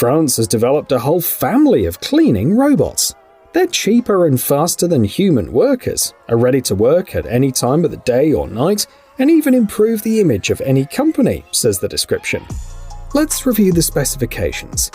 France has developed a whole family of cleaning robots. They're cheaper and faster than human workers, are ready to work at any time of the day or night, and even improve the image of any company, says the description. Let's review the specifications.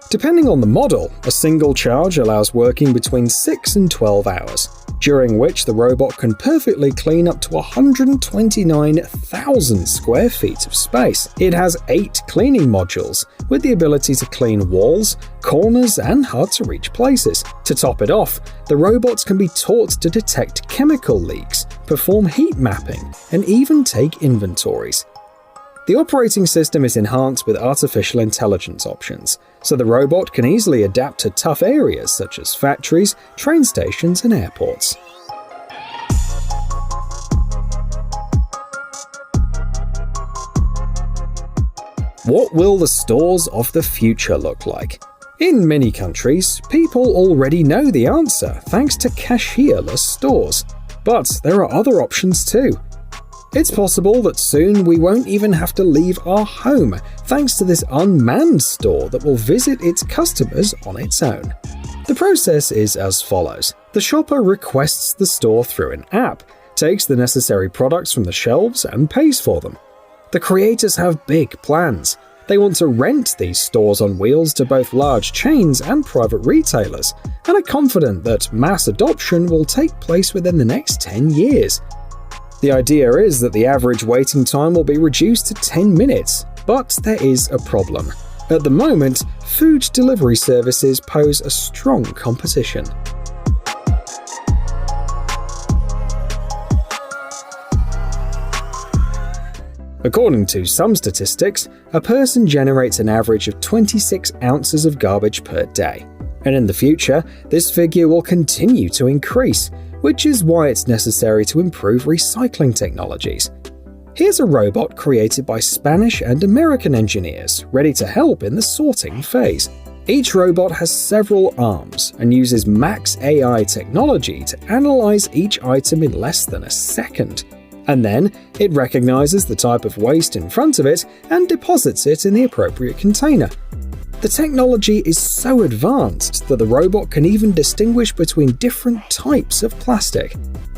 Depending on the model, a single charge allows working between 6 and 12 hours, during which the robot can perfectly clean up to 129,000 square feet of space. It has 8 cleaning modules, with the ability to clean walls, corners, and hard-to-reach places. To top it off, the robots can be taught to detect chemical leaks, perform heat mapping, and even take inventories. The operating system is enhanced with artificial intelligence options, so the robot can easily adapt to tough areas such as factories, train stations, and airports. What will the stores of the future look like? In many countries, people already know the answer thanks to cashierless stores. But there are other options too. It's possible that soon we won't even have to leave our home thanks to this unmanned store that will visit its customers on its own. The process is as follows. The shopper requests the store through an app, takes the necessary products from the shelves, and pays for them. The creators have big plans. They want to rent these stores on wheels to both large chains and private retailers, and are confident that mass adoption will take place within the next 10 years. The idea is that the average waiting time will be reduced to 10 minutes, but there is a problem. At the moment, food delivery services pose a strong competition. According to some statistics, a person generates an average of 26 ounces of garbage per day. And in the future, this figure will continue to increase, which is why it's necessary to improve recycling technologies. Here's a robot created by Spanish and American engineers, ready to help in the sorting phase. Each robot has several arms and uses Max AI technology to analyze each item in less than a second. And then, it recognizes the type of waste in front of it and deposits it in the appropriate container. The technology is so advanced that the robot can even distinguish between different types of plastic.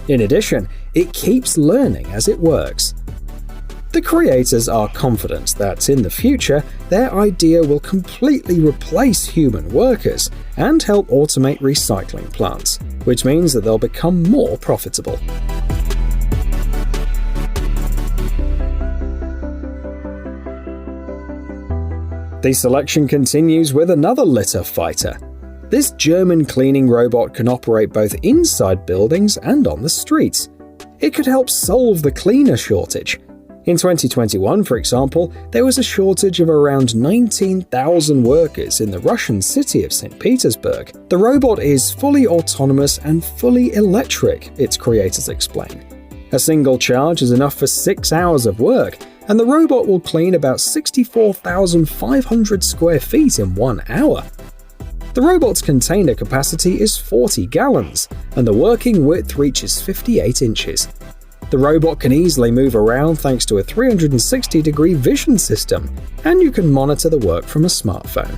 In addition, it keeps learning as it works. The creators are confident that in the future, their idea will completely replace human workers and help automate recycling plants, which means that they'll become more profitable. The selection continues with another litter fighter. This German cleaning robot can operate both inside buildings and on the streets. It could help solve the cleaner shortage. In 2021, for example, there was a shortage of around 19,000 workers in the Russian city of St. Petersburg. The robot is fully autonomous and fully electric, its creators explain. A single charge is enough for 6 hours of work, and the robot will clean about 64,500 square feet in 1 hour. The robot's container capacity is 40 gallons, and the working width reaches 58 inches. The robot can easily move around thanks to a 360-degree vision system, and you can monitor the work from a smartphone.